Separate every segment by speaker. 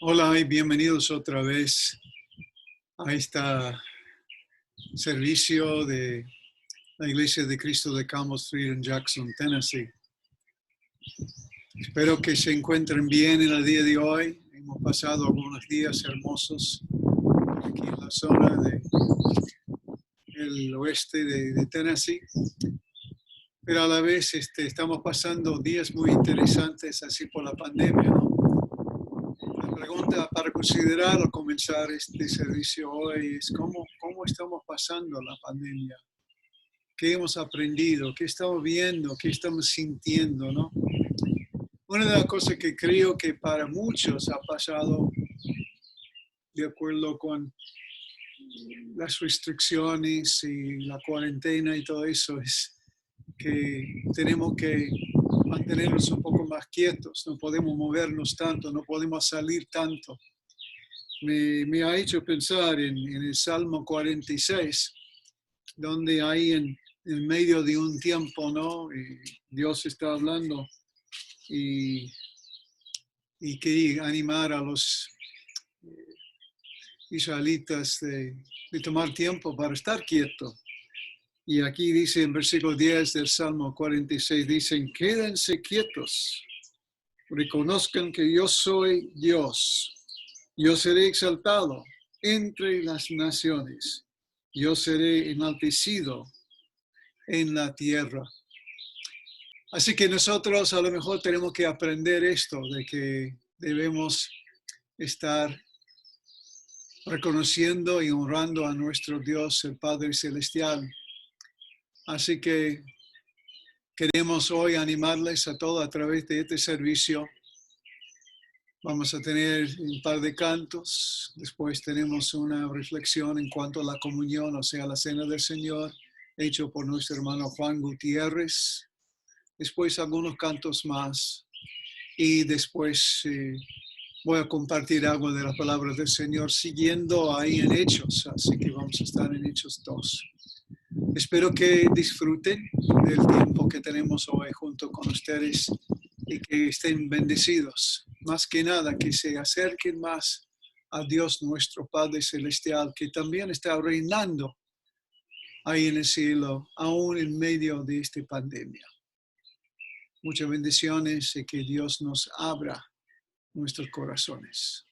Speaker 1: Hola y bienvenidos otra vez a este servicio de la Iglesia de Cristo de Campbell Street en Jackson, Tennessee. Espero que se encuentren bien en el día de hoy. Hemos pasado algunos días hermosos aquí en la zona del oeste de Tennessee, pero a la vez estamos pasando días muy interesantes así por la pandemia, ¿no? La pregunta para considerar al comenzar este servicio hoy es ¿cómo estamos pasando la pandemia? ¿Qué hemos aprendido? ¿Qué estamos viendo? ¿Qué estamos sintiendo? ¿No? Una de las cosas que creo que para muchos ha pasado de acuerdo con las restricciones y la cuarentena y todo eso es que tenemos que mantenernos un poco más quietos, no podemos movernos tanto, no podemos salir tanto. Me ha hecho pensar en el Salmo 46, donde ahí en medio de un tiempo, ¿no? Dios está hablando y que animar a los israelitas de tomar tiempo para estar quieto. Y aquí dice en versículo 10 del Salmo 46, dicen, quédense quietos, reconozcan que yo soy Dios, yo seré exaltado entre las naciones, yo seré enaltecido en la tierra. Así que nosotros a lo mejor tenemos que aprender esto, de que debemos estar reconociendo y honrando a nuestro Dios, el Padre Celestial. Así que queremos hoy animarles a todos a través de este servicio. Vamos a tener un par de cantos, después tenemos una reflexión en cuanto a la comunión, o sea, la cena del Señor, hecho por nuestro hermano Juan Gutiérrez. Después algunos cantos más y después voy a compartir algo de la palabra del Señor siguiendo ahí en Hechos, así que vamos a estar en Hechos 2. Espero que disfruten del tiempo que tenemos hoy junto con ustedes y que estén bendecidos. Más que nada, que se acerquen más a Dios nuestro Padre Celestial, que también está reinando ahí en el cielo, aún en medio de esta pandemia. Muchas bendiciones y que Dios nos abra nuestros corazones.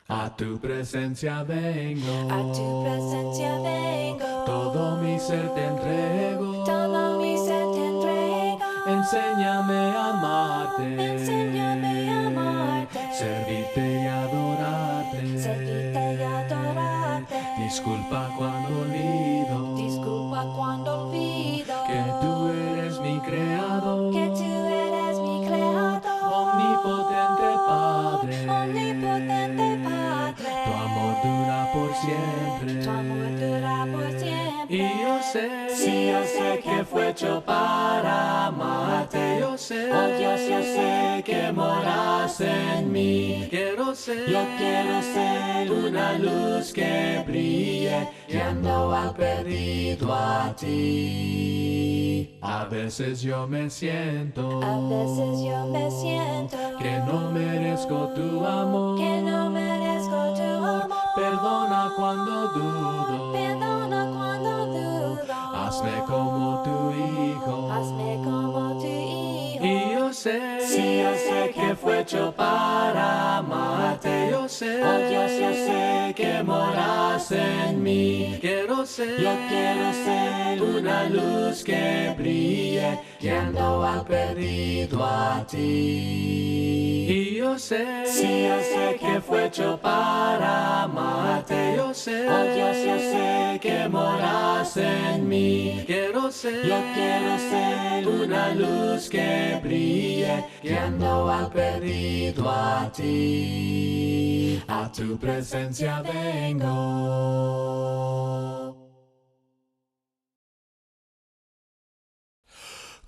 Speaker 2: A tu presencia vengo,
Speaker 3: A tu presencia vengo,
Speaker 2: todo mi ser te entrego,
Speaker 3: todo mi ser te entrego.
Speaker 2: Enséñame a amarte,
Speaker 3: Enséñame a amarte,
Speaker 2: servirte y adorarte,
Speaker 3: servirte y adorarte.
Speaker 2: Disculpa cuando olvido,
Speaker 3: Disculpa cuando olvido
Speaker 2: que tú eres mi creador,
Speaker 3: que tú eres mi creador,
Speaker 2: omnipotente Padre,
Speaker 3: omnipotente Padre.
Speaker 2: tu amor dura por siempre,
Speaker 3: Tu amor dura por siempre.
Speaker 2: y yo sé,
Speaker 3: Sí, yo sé
Speaker 2: que fue hecho para amarte, yo sé,
Speaker 3: oh Dios, yo sé
Speaker 2: que moras en mí, quiero ser,
Speaker 3: yo quiero ser
Speaker 2: una luz que brille, guiando al perdido a ti. A veces yo me siento,
Speaker 3: A veces yo me siento
Speaker 2: que no merezco tu amor,
Speaker 3: que no merezco tu amor.
Speaker 2: Perdona cuando dudo,
Speaker 3: Perdona cuando dudo.
Speaker 2: hazme como tu hijo,
Speaker 3: Hazme como tu hijo.
Speaker 2: y yo sé,
Speaker 3: Sí, yo sé
Speaker 2: que fue hecho para amarte, yo sé,
Speaker 3: oh Dios, yo sé
Speaker 2: que moras en mí, quiero ser,
Speaker 3: yo quiero ser
Speaker 2: una luz que brille, guiando al perdido a ti. Y yo sé,
Speaker 3: sí, yo sé
Speaker 2: que fue hecho para amarte, yo sé,
Speaker 3: oh Dios, yo sé
Speaker 2: que moras en mí, quiero ser,
Speaker 3: yo quiero ser
Speaker 2: una luz que brille, guiando al perdido a ti. A tu presencia vengo.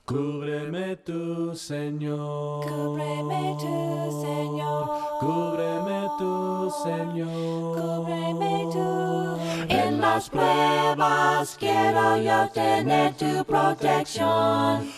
Speaker 2: Cúbreme tú, Señor.
Speaker 3: Cúbreme tú, Señor.
Speaker 2: Cúbreme tú, Señor.
Speaker 3: Cúbreme tú. En las pruebas quiero yo tener tu protección.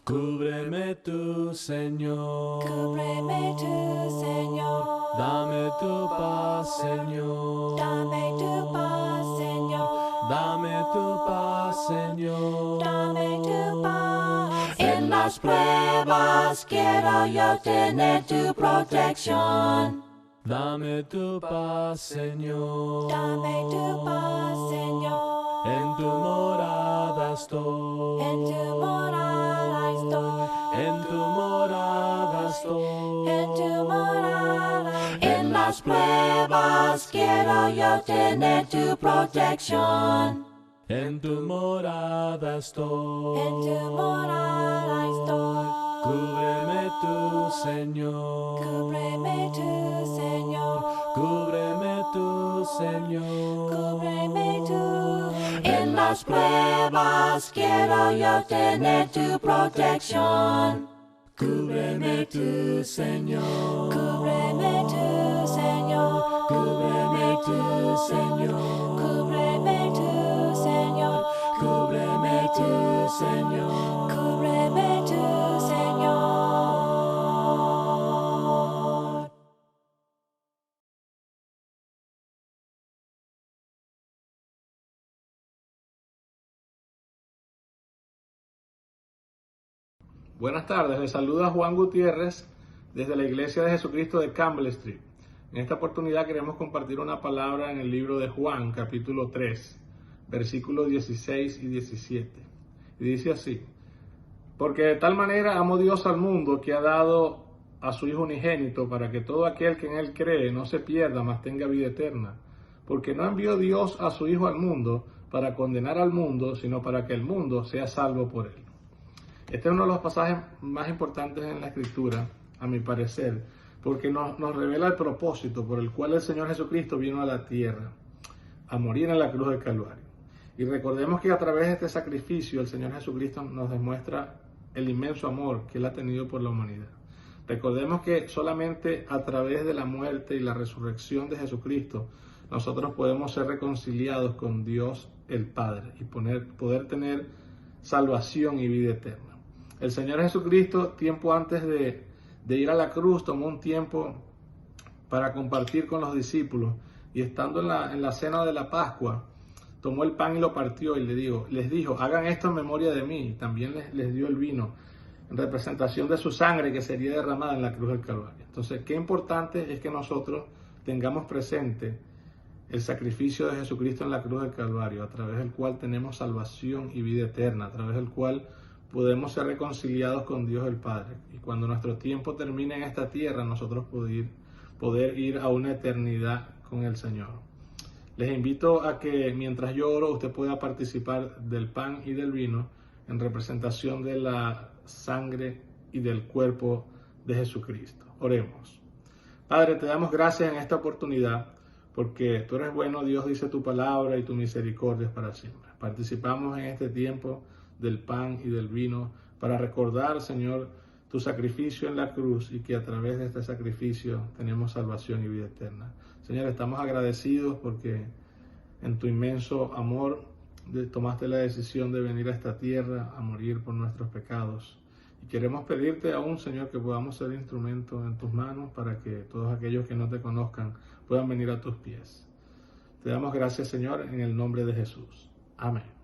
Speaker 2: Cúbreme tú, Señor.
Speaker 3: Cúbreme tú, Señor.
Speaker 2: Dame tu paz, Señor.
Speaker 3: Dame tu paz, Señor.
Speaker 2: Dame tu paz, Señor.
Speaker 3: Dame tu paz. En las pruebas quiero yo tener tu protección.
Speaker 2: Dame tu paz, Señor.
Speaker 3: Dame tu paz, Señor.
Speaker 2: En tu morada estoy.
Speaker 3: En tu morada estoy.
Speaker 2: En tu morada estoy.
Speaker 3: En tu morada. En las pruebas quiero yo tener tu protección.
Speaker 2: En tu morada estoy.
Speaker 3: En tu morada estoy.
Speaker 2: Cúbreme tú, Señor.
Speaker 3: Cúbreme tú, Señor.
Speaker 2: Cúbreme tú, Señor.
Speaker 3: Cúbreme tú. En las pruebas quiero yo tener tu protección.
Speaker 2: Cúbreme tú, Señor.
Speaker 3: Cúbreme tú, Señor.
Speaker 2: Cúbreme tú, Señor.
Speaker 3: Cúbreme tú, Señor.
Speaker 2: Cúbreme tú, Señor.
Speaker 3: Cúbreme tú, Señor.
Speaker 4: Buenas tardes, les saluda Juan Gutiérrez desde la Iglesia de Jesucristo de Campbell Street. En esta oportunidad queremos compartir una palabra en el libro de Juan, capítulo 3, versículos 16 y 17. Y dice así: porque de tal manera amó Dios al mundo que ha dado a su Hijo unigénito para que todo aquel que en Él cree no se pierda, mas tenga vida eterna. Porque no envió Dios a su Hijo al mundo para condenar al mundo, sino para que el mundo sea salvo por Él. Este es uno de los pasajes más importantes en la Escritura, a mi parecer, porque nos revela el propósito por el cual el Señor Jesucristo vino a la tierra, a morir en la cruz del Calvario. Y recordemos que a través de este sacrificio el Señor Jesucristo nos demuestra el inmenso amor que Él ha tenido por la humanidad. Recordemos que solamente a través de la muerte y la resurrección de Jesucristo nosotros podemos ser reconciliados con Dios el Padre y poder tener salvación y vida eterna. El Señor Jesucristo, tiempo antes de ir a la cruz, tomó un tiempo para compartir con los discípulos, y estando en la cena de la Pascua, tomó el pan y lo partió y les dijo, hagan esto en memoria de mí. Y también les dio el vino en representación de su sangre que sería derramada en la cruz del Calvario. Entonces, qué importante es que nosotros tengamos presente el sacrificio de Jesucristo en la cruz del Calvario, a través del cual tenemos salvación y vida eterna, a través del cual podemos ser reconciliados con Dios el Padre. Y cuando nuestro tiempo termine en esta tierra, nosotros poder ir a una eternidad con el Señor. Les invito a que mientras yo oro, usted pueda participar del pan y del vino en representación de la sangre y del cuerpo de Jesucristo. Oremos. Padre, te damos gracias en esta oportunidad, porque tú eres bueno, Dios, dice tu palabra, y tu misericordia es para siempre. Participamos en este tiempo del pan y del vino para recordar, Señor, tu sacrificio en la cruz, y que a través de este sacrificio tenemos salvación y vida eterna. Señor, estamos agradecidos porque en tu inmenso amor tomaste la decisión de venir a esta tierra a morir por nuestros pecados. Y queremos pedirte aún, Señor, que podamos ser instrumentos en tus manos para que todos aquellos que no te conozcan puedan venir a tus pies. Te damos gracias, Señor, en el nombre de Jesús. Amén.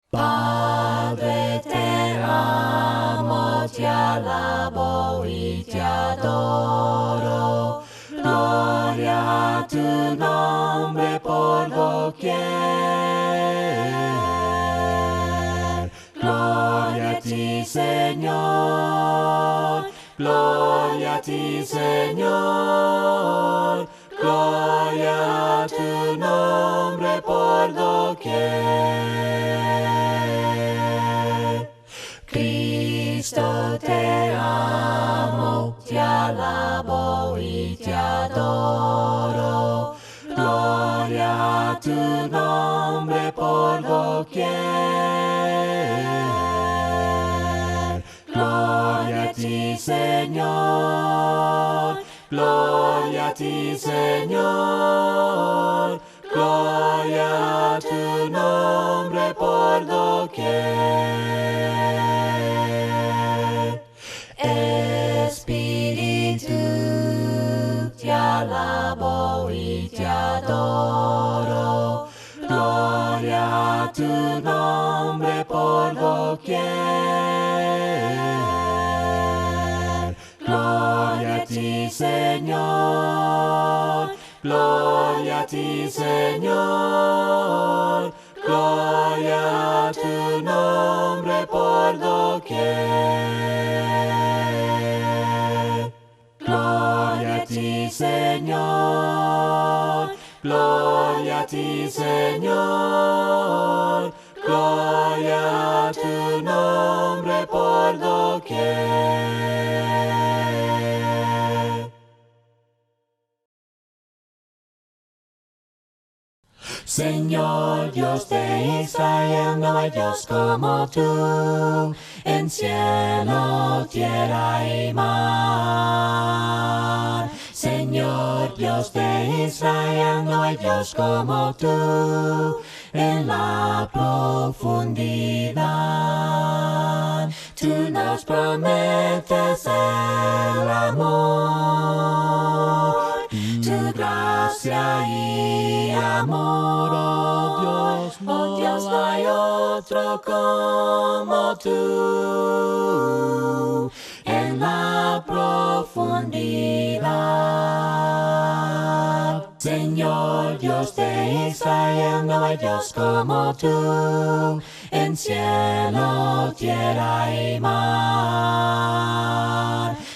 Speaker 3: Padre, te amo, te alabo y te adoro. Gloria a tu nombre por doquier. Gloria a ti, Señor. Gloria a ti, Señor. Gloria a tu nombre por doquier. Cristo, te amo, te alabo y te adoro. Gloria a tu nombre por doquier. Gloria a ti, Señor. Gloria a ti, Señor. Gloria a tu nombre por doquier. Espíritu, te alabo y te adoro. Gloria a tu nombre por doquier. Gloria a ti, Señor. Gloria a ti, Señor. Gloria a tu nombre por doquier. Gloria a ti, Señor. Gloria a ti, Señor. Gloria a tu nombre por doquier. Señor Dios de Israel, no hay Dios como tú, en cielo, tierra y mar. Señor Dios de Israel, no hay Dios como tú, en la profundidad. Tú nos prometes el amor, tu gracia y amor, oh Dios, no hay otro como tú, en la profundidad. Señor Dios de Israel, no hay Dios como tú, en cielo, tierra y mar.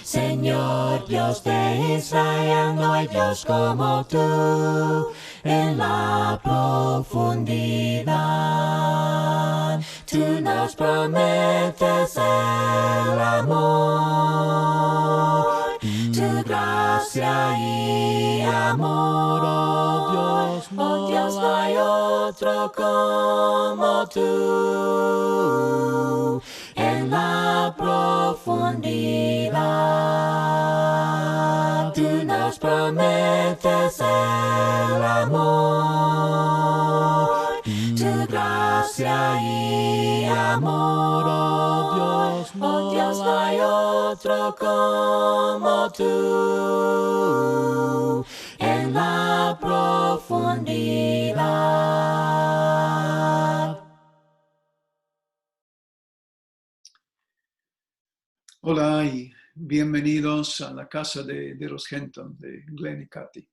Speaker 3: Señor Dios de Israel, no hay Dios como tú, en la profundidad. Tú nos prometes el amor, tu gracia y amor, oh Dios, no hay otro como tú, en la profundidad. Tú nos prometes el amor, tu gracia y amor, oh Dios, no hay otro como tú, en la profundidad.
Speaker 1: Hola y bienvenidos a la casa de los Genton, de Glenn y Kathy.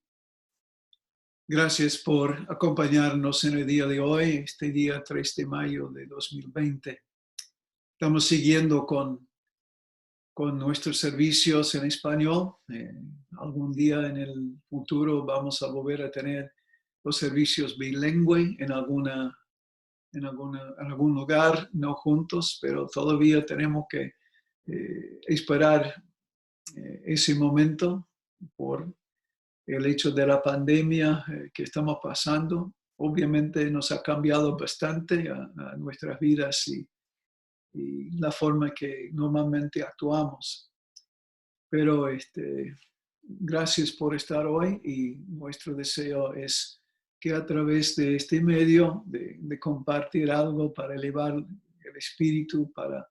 Speaker 1: Gracias por acompañarnos en el día de hoy, este día 3 de mayo de 2020. Estamos siguiendo con nuestros servicios en español. Algún día en el futuro vamos a volver a tener los servicios bilingües en algún lugar, no juntos, pero todavía tenemos que esperar ese momento por el hecho de la pandemia que estamos pasando. Obviamente nos ha cambiado bastante a nuestras vidas y la forma que normalmente actuamos. Pero gracias por estar hoy y nuestro deseo es que a través de este medio de compartir algo para elevar el espíritu, para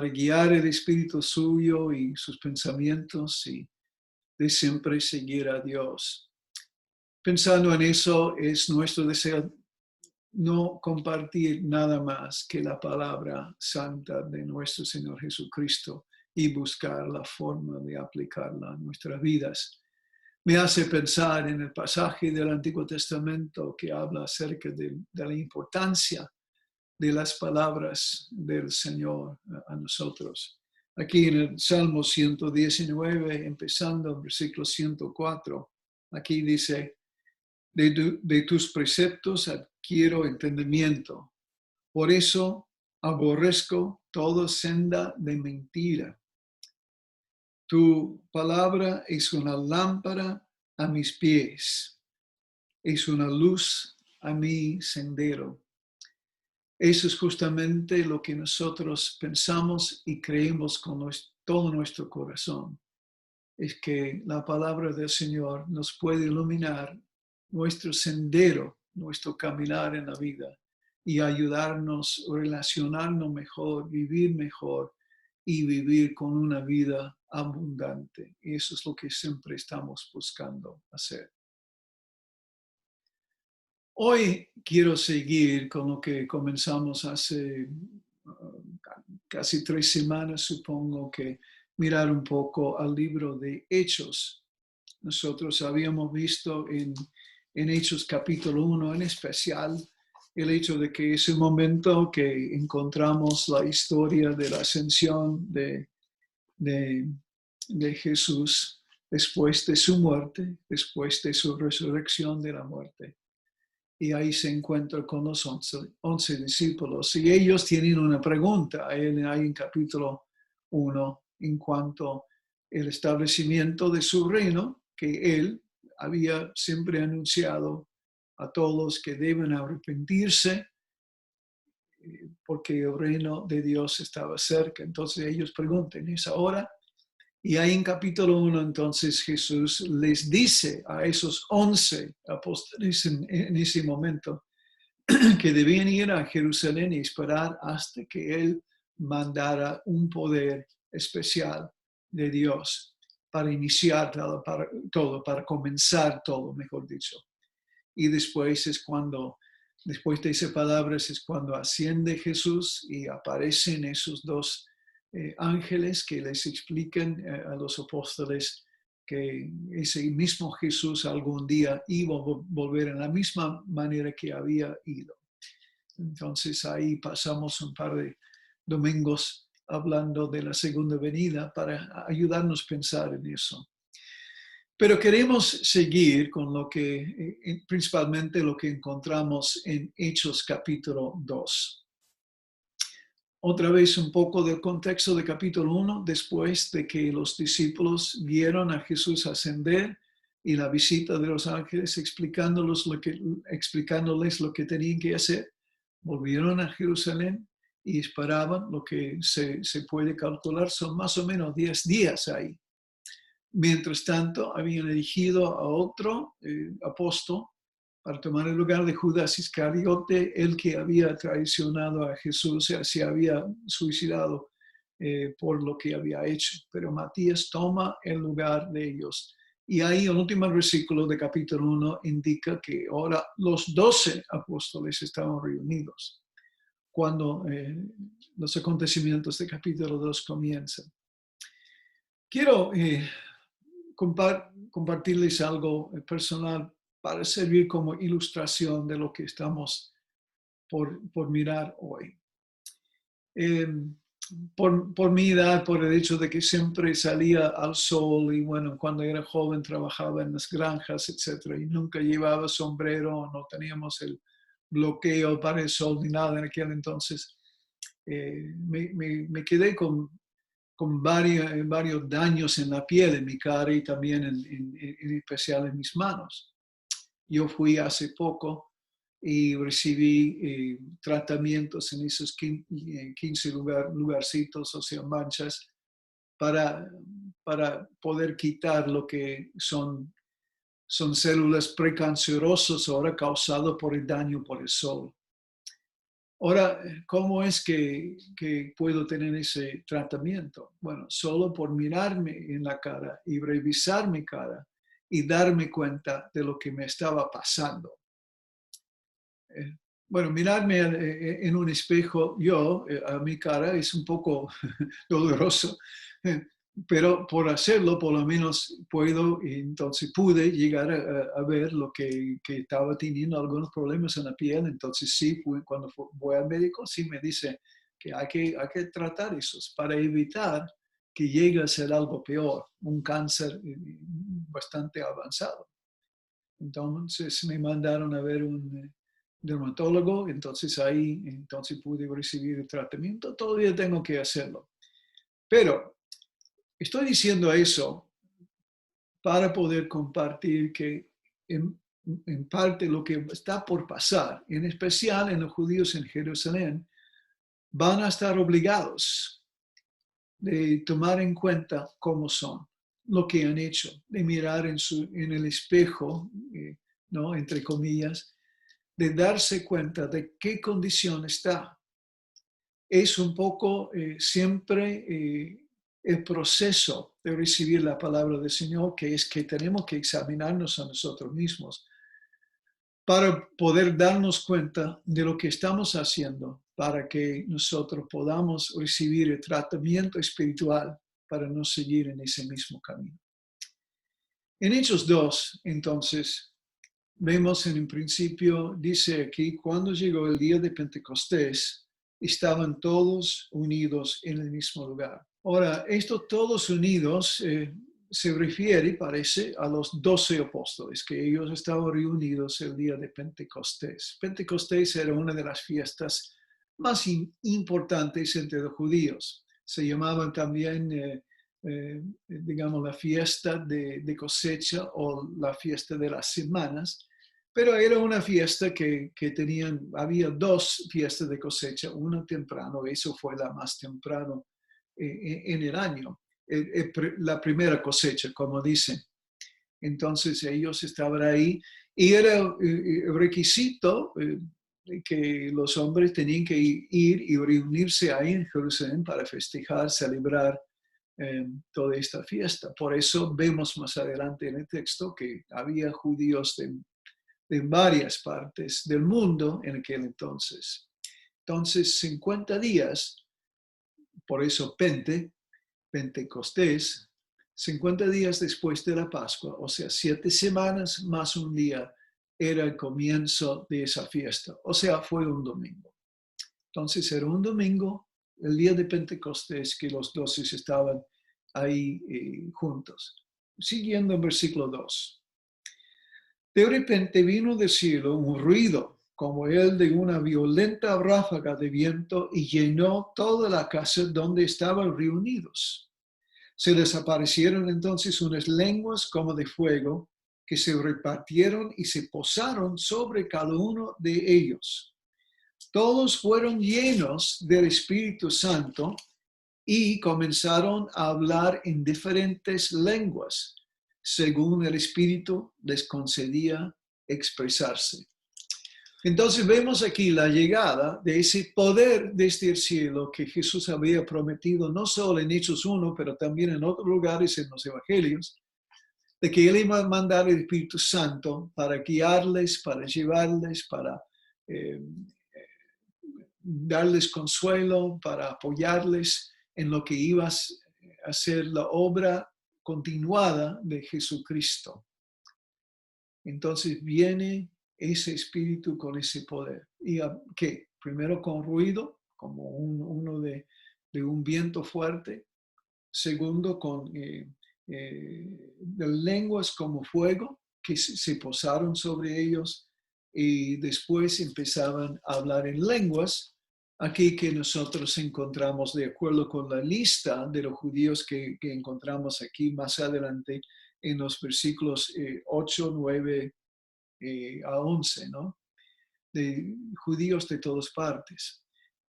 Speaker 1: guiar el espíritu suyo y sus pensamientos y de siempre seguir a Dios. Pensando en eso, es nuestro deseo no compartir nada más que la palabra santa de nuestro Señor Jesucristo y buscar la forma de aplicarla a nuestras vidas. Me hace pensar en el pasaje del Antiguo Testamento que habla acerca de la importancia de las palabras del Señor a nosotros. Aquí en el Salmo 119, empezando en versículo 104, aquí dice, de tus preceptos adquiero entendimiento, por eso aborrezco toda senda de mentira. Tu palabra es una lámpara a mis pies, es una luz a mi sendero. Eso es justamente lo que nosotros pensamos y creemos con todo nuestro corazón. Es que la palabra del Señor nos puede iluminar nuestro sendero, nuestro caminar en la vida y ayudarnos a relacionarnos mejor, vivir mejor y vivir con una vida abundante. Y eso es lo que siempre estamos buscando hacer. Hoy quiero seguir con lo que comenzamos hace casi 3 semanas, supongo, que mirar un poco al libro de Hechos. Nosotros habíamos visto en Hechos capítulo 1 en especial el hecho de que es el momento que encontramos la historia de la ascensión de Jesús después de su muerte, después de su resurrección de la muerte. Y ahí se encuentra con los 11 discípulos. Y ellos tienen una pregunta ahí en capítulo 1 en cuanto al establecimiento de su reino, que él había siempre anunciado a todos que deben arrepentirse porque el reino de Dios estaba cerca. Entonces ellos preguntan, ¿es ahora? Y ahí en capítulo 1, entonces Jesús les dice a esos 11 apóstoles en ese momento que debían ir a Jerusalén y esperar hasta que Él mandara un poder especial de Dios para iniciar todo, para comenzar todo, mejor dicho. Y después después de esas palabras es cuando asciende Jesús y aparecen esos 2 ángeles que les explican a los apóstoles que ese mismo Jesús algún día iba a volver en la misma manera que había ido. Entonces ahí pasamos un par de domingos hablando de la segunda venida para ayudarnos a pensar en eso. Pero queremos seguir con lo que, principalmente lo que encontramos en Hechos capítulo 2. Otra vez un poco del contexto de capítulo 1, después de que los discípulos vieron a Jesús ascender y la visita de los ángeles explicándoles lo que tenían que hacer, volvieron a Jerusalén y esperaban lo que se puede calcular, son más o menos 10 días ahí. Mientras tanto, habían elegido a otro apóstol para tomar el lugar de Judas Iscariote, el que había traicionado a Jesús, se había suicidado por lo que había hecho. Pero Matías toma el lugar de ellos. Y ahí el último versículo de capítulo 1 indica que ahora los 12 apóstoles estaban reunidos cuando los acontecimientos de capítulo 2 comienzan. Quiero compartirles algo personal para servir como ilustración de lo que estamos por mirar hoy. Por mi edad, por el hecho de que siempre salía al sol y bueno, cuando era joven trabajaba en las granjas, etc. Y nunca llevaba sombrero, no teníamos el bloqueo para el sol ni nada en aquel entonces. Me quedé con varios daños en la piel, en mi cara y también en especial en mis manos. Yo fui hace poco y recibí tratamientos en esos 15 lugarcitos, o sea, manchas, para poder quitar lo que son células precancerosas ahora causadas por el daño por el sol. Ahora, ¿cómo es que puedo tener ese tratamiento? Bueno, solo por mirarme en la cara y revisar mi cara y darme cuenta de lo que me estaba pasando. bueno, mirarme en un espejo, yo, a mi cara, es un poco doloroso, pero por hacerlo, por lo menos puedo, y entonces pude llegar a ver lo que estaba teniendo algunos problemas en la piel. Entonces sí, cuando voy al médico, sí me dice que hay que tratar eso para evitar que llegue a ser algo peor, un cáncer bastante avanzado. Entonces me mandaron a ver un dermatólogo, entonces ahí pude recibir el tratamiento. Todavía tengo que hacerlo. Pero estoy diciendo eso para poder compartir que en parte lo que está por pasar, en especial en los judíos en Jerusalén, van a estar obligados de tomar en cuenta cómo son, lo que han hecho, de mirar en el espejo, ¿no? Entre comillas, de darse cuenta de qué condición está. Es un poco siempre el proceso de recibir la palabra del Señor, que es que tenemos que examinarnos a nosotros mismos para poder darnos cuenta de lo que estamos haciendo, para que nosotros podamos recibir el tratamiento espiritual para no seguir en ese mismo camino. En Hechos 2, entonces, vemos en un principio, dice aquí, cuando llegó el día de Pentecostés, estaban todos unidos en el mismo lugar. Ahora, estos todos unidos se refiere, parece, a los 12 apóstoles, que ellos estaban reunidos el día de Pentecostés. Pentecostés era una de las fiestas más importantes entre los judíos. Se llamaban también, digamos, la fiesta de cosecha o la fiesta de las semanas, pero era una fiesta que había dos fiestas de cosecha, una temprano, eso fue la más temprano en el año, la primera cosecha, como dicen. Entonces ellos estaban ahí y era el requisito que los hombres tenían que ir y reunirse ahí en Jerusalén para festejar, celebrar toda esta fiesta. Por eso vemos más adelante en el texto que había judíos de varias partes del mundo en aquel entonces. Entonces, 50 días, por eso Pentecostés, 50 días después de la Pascua, o sea, 7 semanas más un día, era el comienzo de esa fiesta. O sea, fue un domingo. Entonces, era un domingo, el día de Pentecostés, que los 12 estaban ahí juntos. Siguiendo en versículo 2. De repente vino del cielo un ruido como el de una violenta ráfaga de viento y llenó toda la casa donde estaban reunidos. Se les aparecieron entonces unas lenguas como de fuego que se repartieron y se posaron sobre cada uno de ellos. Todos fueron llenos del Espíritu Santo y comenzaron a hablar en diferentes lenguas, según el Espíritu les concedía expresarse. Entonces vemos aquí la llegada de ese poder desde el cielo que Jesús había prometido, no solo en Hechos 1, pero también en otros lugares en los Evangelios, de que Él iba a mandar el Espíritu Santo para guiarles, para llevarles, para darles consuelo, para apoyarles en lo que iba a ser la obra continuada de Jesucristo. Entonces viene ese espíritu con ese poder. ¿Y qué? Primero con ruido, como uno de un viento fuerte. Segundo con de lenguas como fuego que se posaron sobre ellos y después empezaban a hablar en lenguas. Aquí que nosotros encontramos, de acuerdo con la lista de los judíos que encontramos aquí más adelante en los versículos 8, 9 a 11, ¿no? De judíos de todas partes.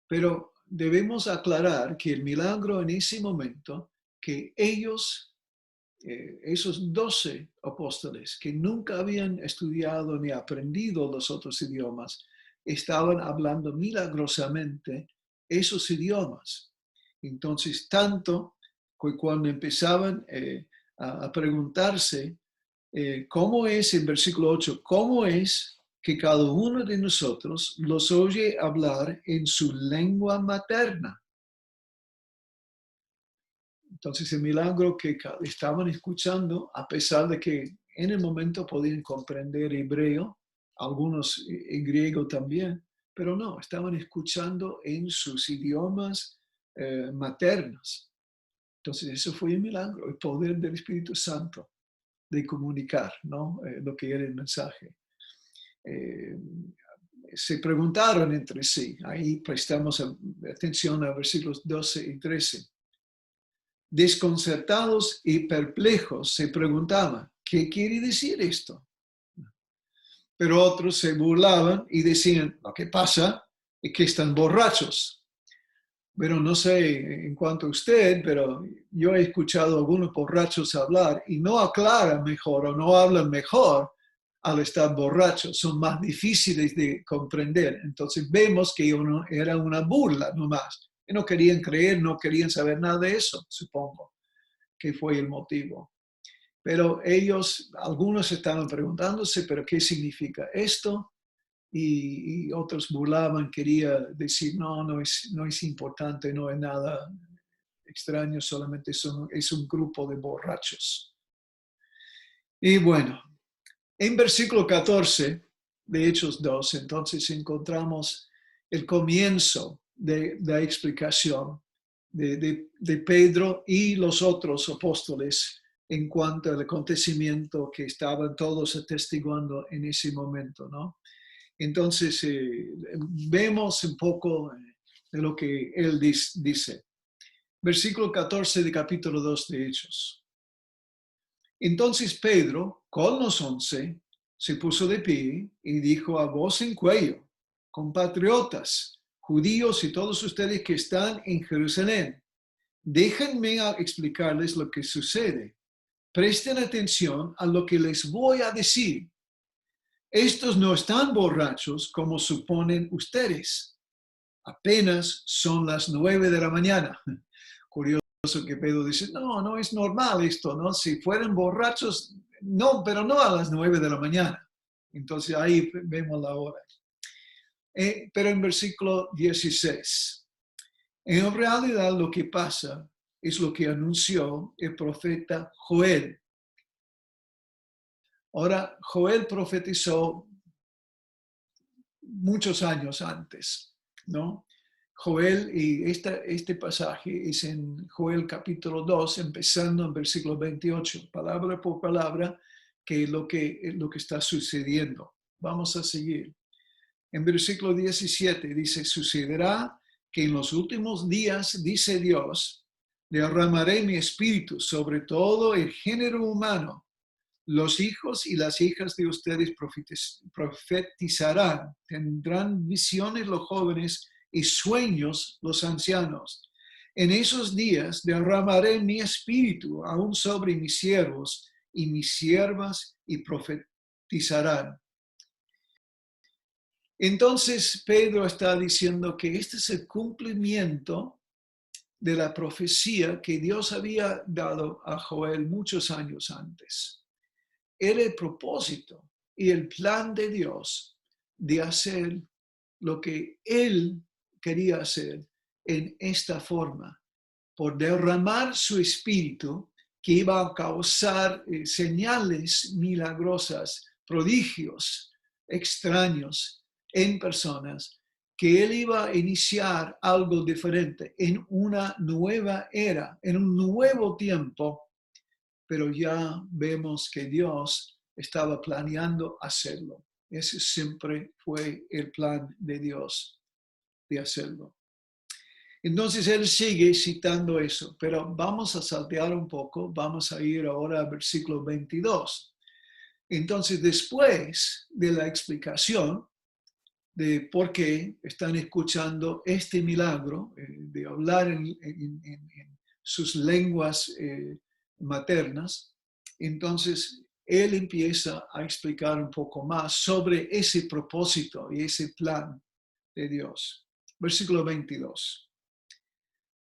Speaker 1: Pero debemos aclarar que el milagro en ese momento, que ellos, esos 12 apóstoles que nunca habían estudiado ni aprendido los otros idiomas, estaban hablando milagrosamente esos idiomas. Entonces, tanto que cuando empezaban a preguntarse cómo es, en versículo 8, cómo es que cada uno de nosotros los oye hablar en su lengua materna. Entonces el milagro que estaban escuchando, a pesar de que en el momento podían comprender hebreo, algunos en griego también, pero no, estaban escuchando en sus idiomas maternos. Entonces eso fue el milagro, el poder del Espíritu Santo de comunicar, ¿no? Lo que era el mensaje. Se preguntaron entre sí, ahí prestamos atención a versículos 12 y 13. Desconcertados y perplejos se preguntaban, ¿qué quiere decir esto? Pero otros se burlaban y decían, lo que pasa es que están borrachos. Pero no sé en cuanto a usted, pero yo he escuchado a algunos borrachos hablar y no aclaran mejor o no hablan mejor al estar borrachos. Son más difíciles de comprender. Entonces vemos que era una burla nomás. Y no querían creer, no querían saber nada de eso, supongo que fue el motivo. Pero ellos, algunos estaban preguntándose, ¿pero qué significa esto? Y otros burlaban, quería decir, no es importante, no es nada extraño, solamente es un grupo de borrachos. Y bueno, en versículo 14 de Hechos 2, entonces encontramos el comienzo de la explicación de Pedro y los otros apóstoles en cuanto al acontecimiento que estaban todos atestiguando en ese momento, ¿no? Entonces, vemos un poco de lo que él dice. Versículo 14 de capítulo 2 de Hechos. Entonces Pedro, con los 11, se puso de pie y dijo a voz en cuello, compatriotas, judíos y todos ustedes que están en Jerusalén, déjenme explicarles lo que sucede. Presten atención a lo que les voy a decir. Estos no están borrachos como suponen ustedes. Apenas son las 9 de la mañana. Curioso que Pedro dice, no es normal esto, ¿no? Si fueran borrachos, no, pero no a las 9 de la mañana. Entonces ahí vemos la hora. Pero en versículo 16, en realidad lo que pasa es lo que anunció el profeta Joel. Ahora, Joel profetizó muchos años antes, ¿no? Joel, y este pasaje es en Joel capítulo 2, empezando en versículo 28, palabra por palabra, que es lo que está sucediendo. Vamos a seguir. En versículo 17 dice, sucederá que en los últimos días, dice Dios, derramaré mi espíritu sobre todo el género humano. Los hijos y las hijas de ustedes profetizarán, tendrán visiones los jóvenes y sueños los ancianos. En esos días derramaré mi espíritu aún sobre mis siervos y mis siervas y profetizarán. Entonces Pedro está diciendo que este es el cumplimiento de la profecía que Dios había dado a Joel muchos años antes. Era el propósito y el plan de Dios de hacer lo que Él quería hacer en esta forma, por derramar su espíritu que iba a causar señales milagrosas, prodigios extraños en personas, que Él iba a iniciar algo diferente en una nueva era, en un nuevo tiempo. Pero ya vemos que Dios estaba planeando hacerlo. Ese siempre fue el plan de Dios, de hacerlo. Entonces él sigue citando eso, pero vamos a saltear un poco, vamos a ir ahora al versículo 22. Entonces, después de la explicación de por qué están escuchando este milagro, de hablar en sus lenguas maternas, entonces él empieza a explicar un poco más sobre ese propósito y ese plan de Dios. Versículo 22.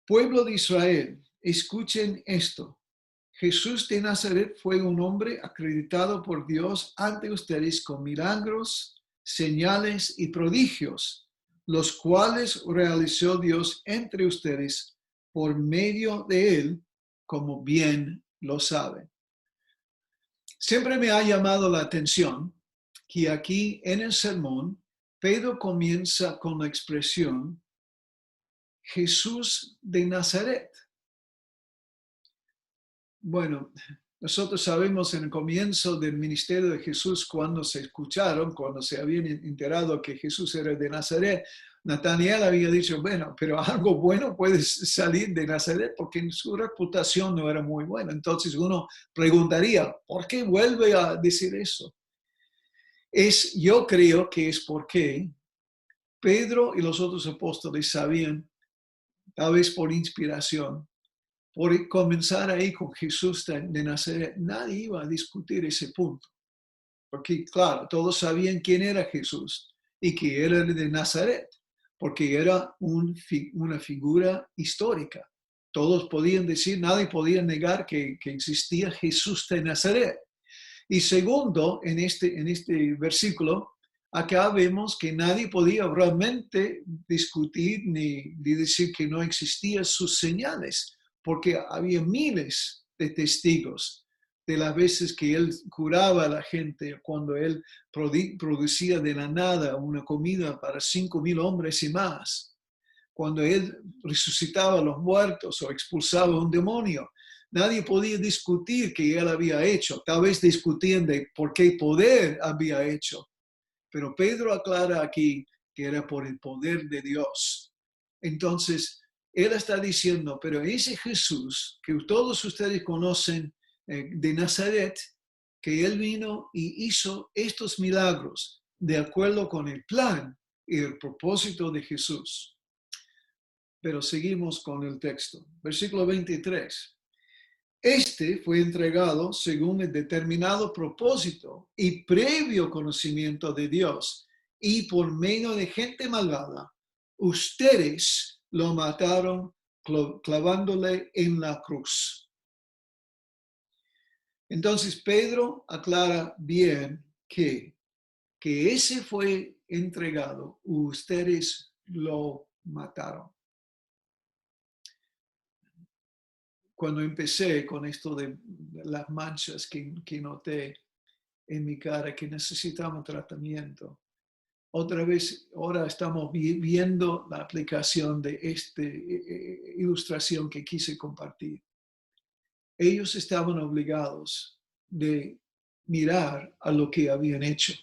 Speaker 1: Pueblo de Israel, escuchen esto. Jesús de Nazaret fue un hombre acreditado por Dios ante ustedes con milagros, señales y prodigios, los cuales realizó Dios entre ustedes por medio de él, como bien lo saben. Siempre me ha llamado la atención que aquí en el sermón, Pedro comienza con la expresión Jesús de Nazaret. Bueno, nosotros sabemos en el comienzo del ministerio de Jesús, cuando se habían enterado que Jesús era de Nazaret, Natanael había dicho, bueno, pero algo bueno puede salir de Nazaret porque su reputación no era muy buena. Entonces uno preguntaría, ¿por qué vuelve a decir eso? Yo creo que es porque Pedro y los otros apóstoles sabían, tal vez por inspiración, por comenzar ahí con Jesús de Nazaret, nadie iba a discutir ese punto. Porque, claro, todos sabían quién era Jesús y que era de Nazaret, porque era una figura histórica. Todos podían decir, nadie podía negar que existía Jesús de Nazaret. Y segundo, en este versículo, acá vemos que nadie podía realmente discutir ni decir que no existían sus señales, porque había miles de testigos de las veces que él curaba a la gente, cuando él producía de la nada una comida para 5,000 hombres y más, cuando él resucitaba a los muertos o expulsaba un demonio. Nadie podía discutir que él había hecho, tal vez discutían de por qué poder había hecho, pero Pedro aclara aquí que era por el poder de Dios. Entonces, él está diciendo, pero ese Jesús que todos ustedes conocen de Nazaret, que él vino y hizo estos milagros de acuerdo con el plan y el propósito de Jesús. Pero seguimos con el texto. Versículo 23. Este fue entregado según el determinado propósito y previo conocimiento de Dios, y por medio de gente malvada, ustedes lo mataron clavándole en la cruz. Entonces Pedro aclara bien que ese fue entregado, ustedes lo mataron. Cuando empecé con esto de las manchas que noté en mi cara, que necesitaban tratamiento, otra vez, ahora estamos viendo la aplicación de esta ilustración que quise compartir. Ellos estaban obligados de mirar a lo que habían hecho.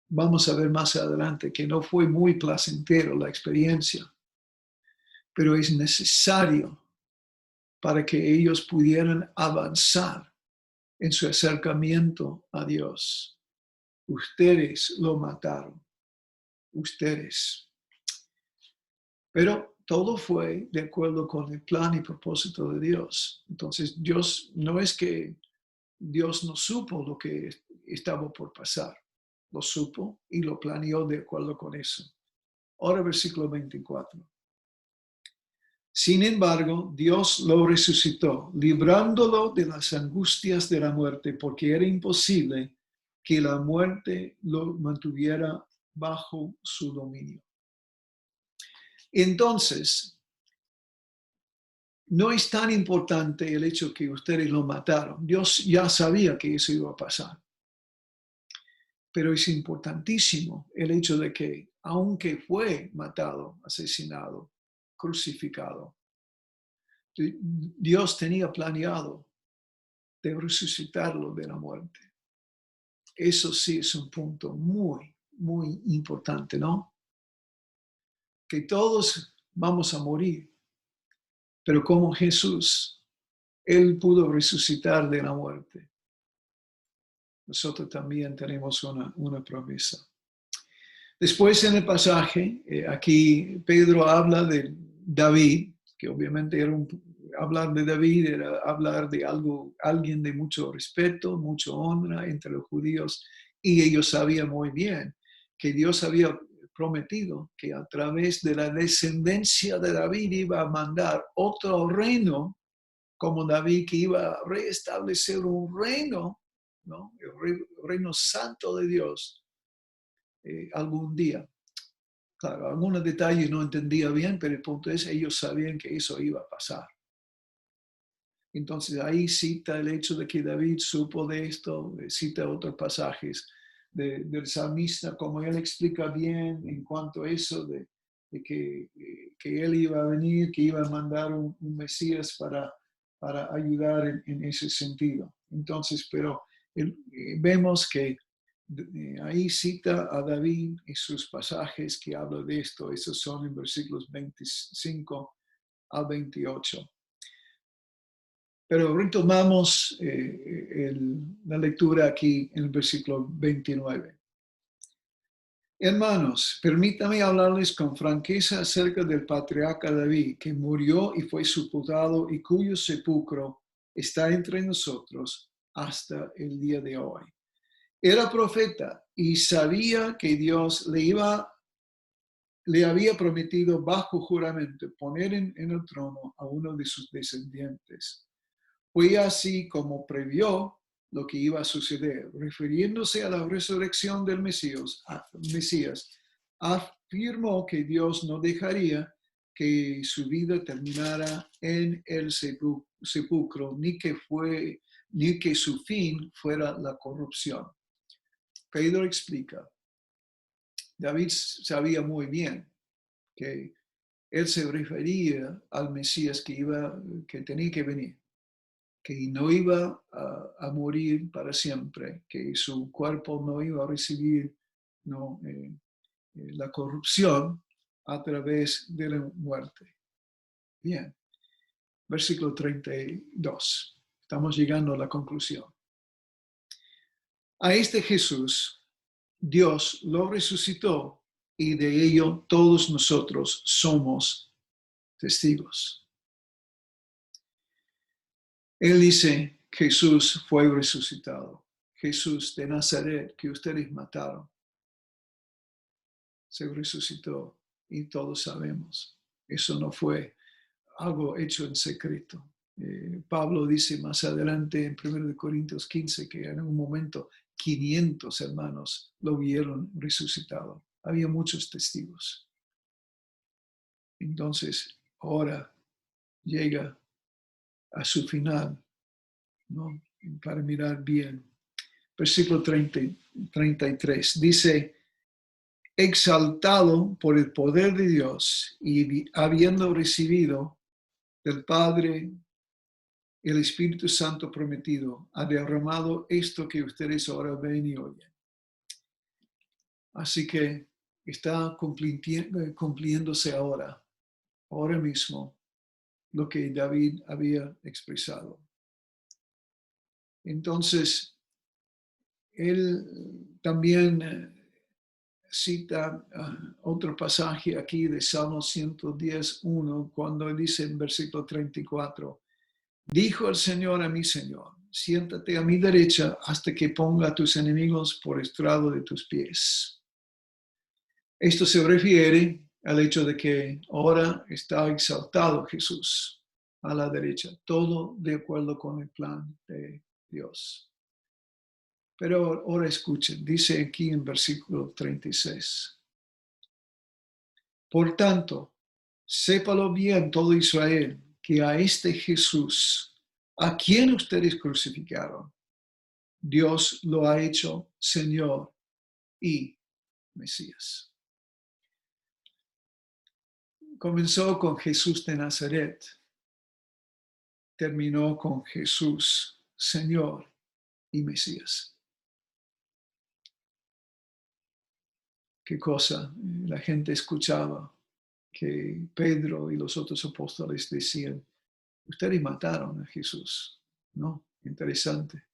Speaker 1: Vamos a ver más adelante que no fue muy placentero la experiencia, pero es necesario para que ellos pudieran avanzar en su acercamiento a Dios. Ustedes lo mataron, ustedes. Pero todo fue de acuerdo con el plan y propósito de Dios. Entonces, Dios no es que Dios no supo lo que estaba por pasar. Lo supo y lo planeó de acuerdo con eso. Ahora versículo 24. Sin embargo, Dios lo resucitó, librándolo de las angustias de la muerte, porque era imposible que la muerte lo mantuviera bajo su dominio. Entonces, no es tan importante el hecho que ustedes lo mataron. Dios ya sabía que eso iba a pasar. Pero es importantísimo el hecho de que, aunque fue matado, asesinado, crucificado, Dios tenía planeado de resucitarlo de la muerte. Eso sí es un punto muy, muy importante, ¿no? Que todos vamos a morir, pero como Jesús, Él pudo resucitar de la muerte. Nosotros también tenemos una promesa. Después en el pasaje, aquí Pedro habla de David, que obviamente hablar de David era hablar de alguien de mucho respeto, mucha honra entre los judíos, y ellos sabían muy bien que Dios había prometido que a través de la descendencia de David iba a mandar otro reino como David, que iba a restablecer un reino, ¿no? El reino santo de Dios algún día. Claro, algunos detalles no entendía bien, pero el punto es, ellos sabían que eso iba a pasar. Entonces ahí cita el hecho de que David supo de esto, cita otros pasajes del salmista, como él explica bien en cuanto a eso, de que él iba a venir, que iba a mandar un Mesías para ayudar en ese sentido. Entonces, pero vemos que ahí cita a David y sus pasajes que habla de esto. Esos son en versículos 25 al 28. Pero retomamos la lectura aquí en el versículo 29. Hermanos, permítanme hablarles con franqueza acerca del patriarca David, que murió y fue sepultado y cuyo sepulcro está entre nosotros hasta el día de hoy. Era profeta y sabía que Dios le había prometido bajo juramento poner en el trono a uno de sus descendientes. Fue así como previó lo que iba a suceder. Refiriéndose a la resurrección del Mesías, afirmó que Dios no dejaría que su vida terminara en el sepulcro, ni que su fin fuera la corrupción. Pedro explica, David sabía muy bien que él se refería al Mesías que tenía que venir, que no iba a morir para siempre, que su cuerpo no iba a recibir la corrupción a través de la muerte. Bien, versículo 32. Estamos llegando a la conclusión. A este Jesús, Dios lo resucitó y de ello todos nosotros somos testigos. Él dice, Jesús fue resucitado. Jesús de Nazaret, que ustedes mataron, se resucitó y todos sabemos. Eso no fue algo hecho en secreto. Pablo dice más adelante en 1 Corintios 15 que en un momento 500 hermanos lo vieron resucitado. Había muchos testigos. Entonces, ahora llega a su final, ¿no? Para mirar bien. Versículo 33 dice, exaltado por el poder de Dios y habiendo recibido del Padre el Espíritu Santo prometido, ha derramado esto que ustedes ahora ven y oyen. Así que está cumpliéndose ahora mismo, lo que David había expresado. Entonces, él también cita otro pasaje aquí de Salmo 110:1, cuando dice en versículo 34, dijo el Señor a mi Señor, siéntate a mi derecha hasta que ponga a tus enemigos por estrado de tus pies. Esto se refiere al hecho de que ahora está exaltado Jesús a la derecha, todo de acuerdo con el plan de Dios. Pero ahora escuchen, dice aquí en versículo 36. Por tanto, sépalo bien todo Israel, que a este Jesús, a quien ustedes crucificaron, Dios lo ha hecho Señor y Mesías. Comenzó con Jesús de Nazaret, terminó con Jesús, Señor y Mesías. ¿Qué cosa? La gente escuchaba que Pedro y los otros apóstoles decían, ustedes mataron a Jesús, ¿no? Interesante.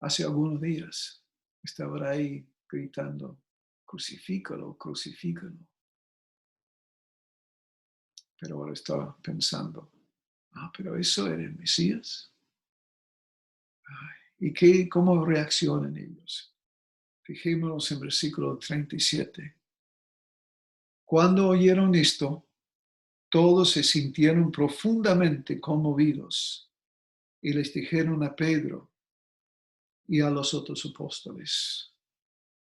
Speaker 1: Hace algunos días estaban ahí gritando, crucifícalo, crucifícalo. Pero ahora estaba pensando, pero eso era el Mesías. ¿Y cómo reaccionan ellos? Fijémonos en versículo 37. Cuando oyeron esto, todos se sintieron profundamente conmovidos y les dijeron a Pedro y a los otros apóstoles,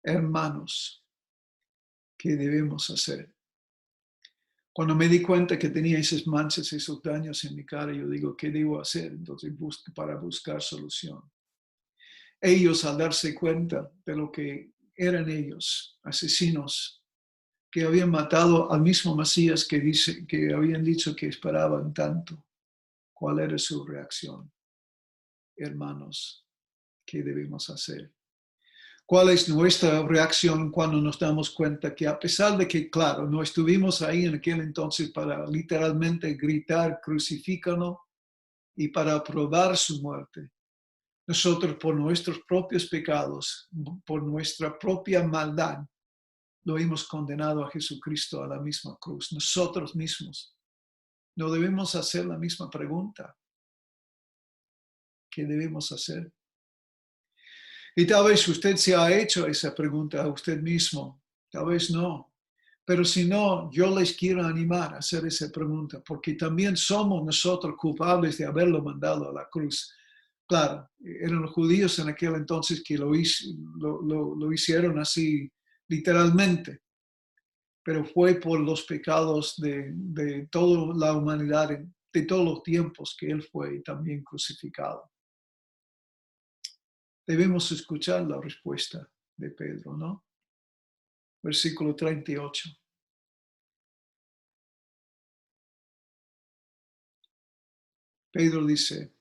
Speaker 1: hermanos, ¿qué debemos hacer? Cuando me di cuenta que tenía esas manchas, esos daños en mi cara, yo digo, ¿qué debo hacer? Entonces para buscar solución. Ellos, al darse cuenta de lo que eran ellos, asesinos, que habían matado al mismo Mesías que habían dicho que esperaban tanto, ¿cuál era su reacción? Hermanos, ¿qué debemos hacer? ¿Cuál es nuestra reacción cuando nos damos cuenta que a pesar de que, claro, no estuvimos ahí en aquel entonces para literalmente gritar, crucifícanos, y para probar su muerte, nosotros por nuestros propios pecados, por nuestra propia maldad, lo hemos condenado a Jesucristo a la misma cruz, nosotros mismos? ¿No debemos hacer la misma pregunta? ¿Qué debemos hacer? Y tal vez usted se ha hecho esa pregunta a usted mismo, tal vez no. Pero si no, yo les quiero animar a hacer esa pregunta, porque también somos nosotros culpables de haberlo mandado a la cruz. Claro, eran los judíos en aquel entonces que lo hicieron así literalmente, pero fue por los pecados de toda la humanidad, de todos los tiempos que él fue también crucificado. Debemos escuchar la respuesta de Pedro, ¿no? Versículo 38. Pedro dice,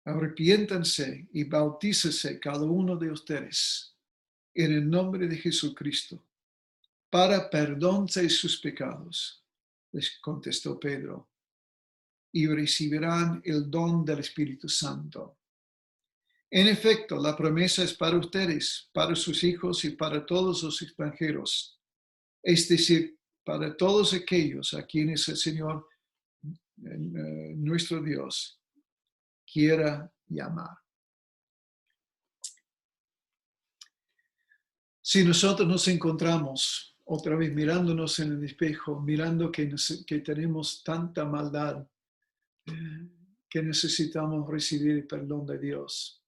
Speaker 1: arrepiéntanse y bautícese cada uno de ustedes en el nombre de Jesucristo para perdón de sus pecados. Les contestó Pedro, y recibirán el don del Espíritu Santo. En efecto, la promesa es para ustedes, para sus hijos y para todos los extranjeros, es decir, para todos aquellos a quienes el Señor, nuestro Dios, quiera llamar. Si nosotros nos encontramos otra vez mirándonos en el espejo, mirando que tenemos tanta maldad, que necesitamos recibir el perdón de Dios,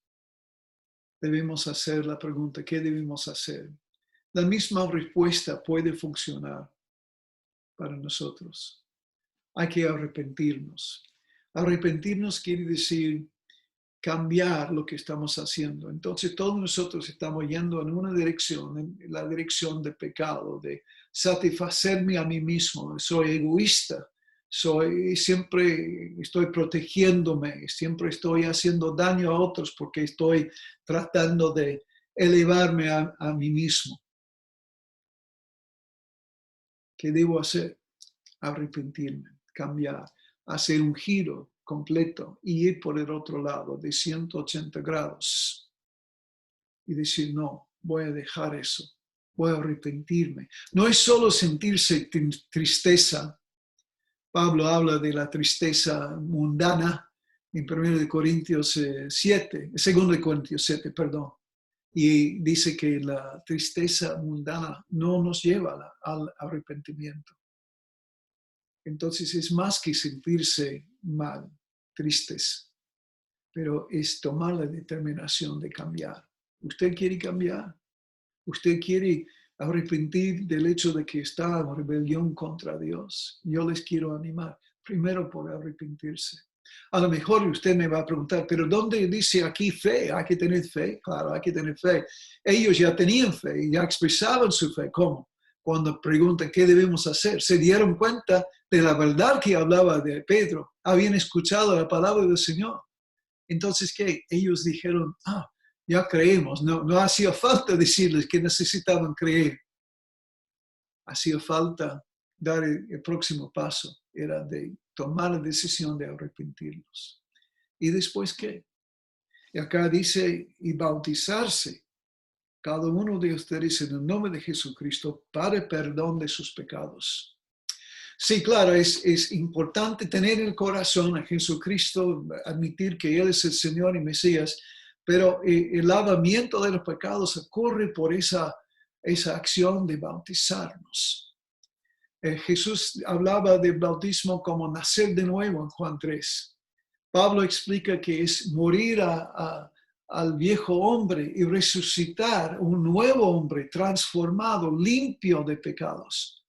Speaker 1: debemos hacer la pregunta, ¿qué debemos hacer? La misma respuesta puede funcionar para nosotros. Hay que arrepentirnos. Arrepentirnos quiere decir cambiar lo que estamos haciendo. Entonces todos nosotros estamos yendo en una dirección, en la dirección de pecado, de satisfacerme a mí mismo. Soy egoísta, siempre estoy protegiéndome, siempre estoy haciendo daño a otros porque estoy tratando de elevarme a mí mismo. ¿Qué debo hacer? Arrepentirme, cambiar, hacer un giro completo y ir por el otro lado de 180 grados y decir, no, voy a dejar eso, voy a arrepentirme. No es solo sentirse tristeza. Pablo habla de la tristeza mundana en 2 Corintios 7, y dice que la tristeza mundana no nos lleva al arrepentimiento. Entonces es más que sentirse mal, tristes, pero es tomar la determinación de cambiar. ¿Usted quiere cambiar? ¿Usted quiere arrepentir del hecho de que está en rebelión contra Dios? Yo les quiero animar, primero por arrepentirse. A lo mejor usted me va a preguntar, ¿pero dónde dice aquí fe? ¿Hay que tener fe? Claro, hay que tener fe. Ellos ya tenían fe y ya expresaban su fe. ¿Cómo? Cuando preguntan qué debemos hacer, se dieron cuenta de la verdad que hablaba de Pedro. Habían escuchado la palabra del Señor. Entonces, ¿qué? Ellos dijeron, ya creemos. No hacía falta decirles que necesitaban creer. Hacía falta dar el próximo paso. Era de tomar la decisión de arrepentirlos. ¿Y después qué? Y acá dice, y bautizarse cada uno de ustedes en el nombre de Jesucristo para perdón de sus pecados. Sí, claro, es importante tener en el corazón a Jesucristo, admitir que Él es el Señor y Mesías, pero el lavamiento de los pecados ocurre por esa acción de bautizarnos. Jesús hablaba del bautismo como nacer de nuevo en Juan 3. Pablo explica que es morir a al viejo hombre y resucitar un nuevo hombre transformado, limpio de pecados.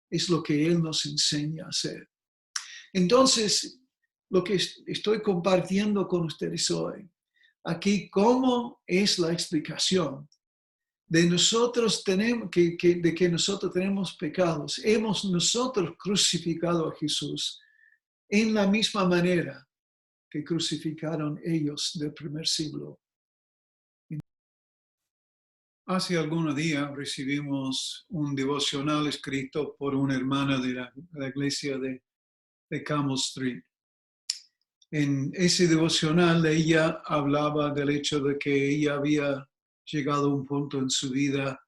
Speaker 1: Es lo que Él nos enseña a hacer. Entonces, lo que estoy compartiendo con ustedes hoy, aquí, ¿cómo es la explicación de nosotros de que nosotros tenemos pecados? Hemos nosotros crucificado a Jesús en la misma manera que crucificaron ellos del primer siglo. Hace algunos días recibimos un devocional escrito por una hermana de la iglesia de Campbell Street. En ese devocional ella hablaba del hecho de que ella había llegado a un punto en su vida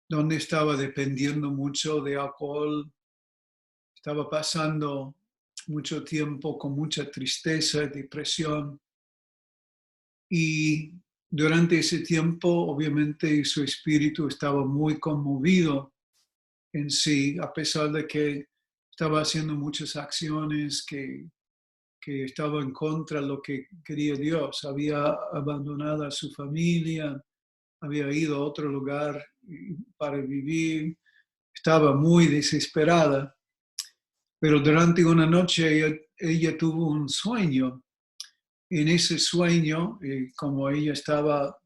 Speaker 1: donde estaba dependiendo mucho de alcohol, estaba pasando mucho tiempo con mucha tristeza y depresión. Y durante ese tiempo, obviamente, su espíritu estaba muy conmovido en sí, a pesar de que estaba haciendo muchas acciones que estaba en contra de lo que quería Dios. Había abandonado a su familia, había ido a otro lugar para vivir, estaba muy desesperada. Pero durante una noche ella tuvo un sueño. En ese sueño, como ella estaba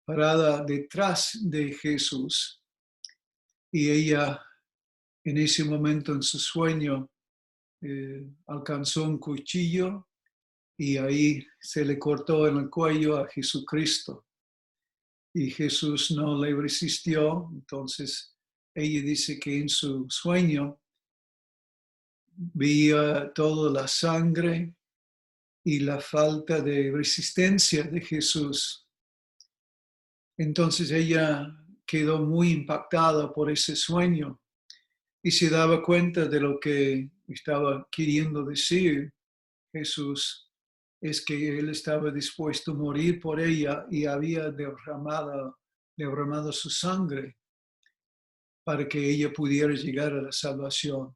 Speaker 1: parada detrás de Jesús, y ella en ese momento en su sueño alcanzó un cuchillo y ahí se le cortó en el cuello a Jesucristo. Y Jesús no le resistió, entonces ella dice que en su sueño veía toda la sangre y la falta de resistencia de Jesús. Entonces ella quedó muy impactada por ese sueño y se daba cuenta de lo que estaba queriendo decir Jesús, es que Él estaba dispuesto a morir por ella y había derramado su sangre para que ella pudiera llegar a la salvación.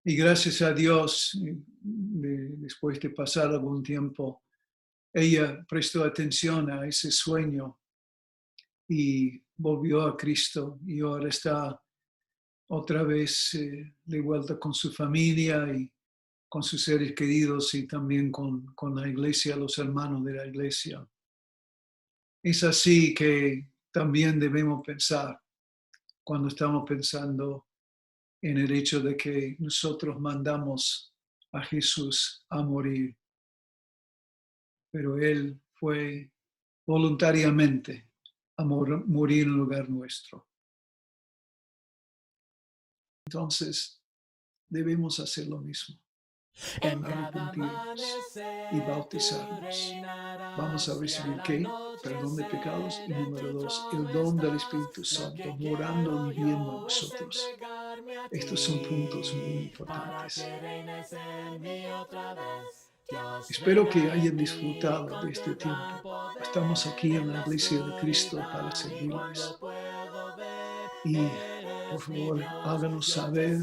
Speaker 1: Y gracias a Dios, después de pasar algún tiempo, ella prestó atención a ese sueño y volvió a Cristo y ahora está otra vez de vuelta con su familia y con sus seres queridos y también con la iglesia, los hermanos de la iglesia. Es así que también debemos pensar cuando estamos pensando en el hecho de que nosotros mandamos a Jesús a morir, pero Él fue voluntariamente a morir en lugar nuestro. Entonces, debemos hacer lo mismo. Arrepentirnos y bautizarnos. Vamos a recibir ¿qué? Perdón de pecados. Y número 2, el don del Espíritu Santo, morando y viviendo en nosotros. Estos son puntos muy importantes. Espero que hayan disfrutado de este tiempo. Estamos aquí en la Iglesia de Cristo para servirles. Y por favor, háganos saber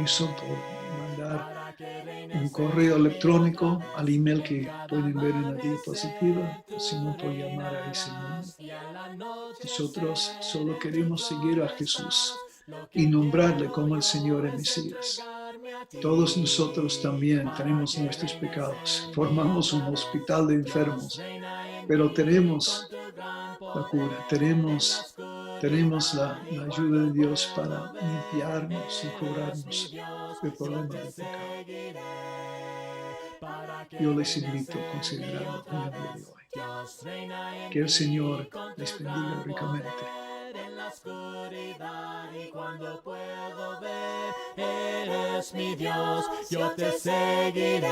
Speaker 1: eso por mandar un correo electrónico al email que pueden ver en la diapositiva, o si no, por llamar a ese número. Nosotros solo queremos seguir a Jesús y nombrarle como el Señor y Mesías. Todos nosotros también tenemos nuestros pecados, formamos un hospital de enfermos, pero tenemos la cura, tenemos la ayuda de Dios para limpiarnos y curarnos del problema del pecado. Yo les invito a considerarlo en el día de hoy. Que el Señor les bendiga ricamente.
Speaker 3: En la oscuridad y cuando puedo ver, eres mi Dios, yo te seguiré,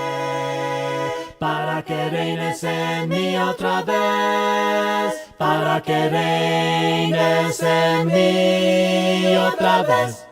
Speaker 3: para que reines en mí otra vez, para que reines en mí otra vez.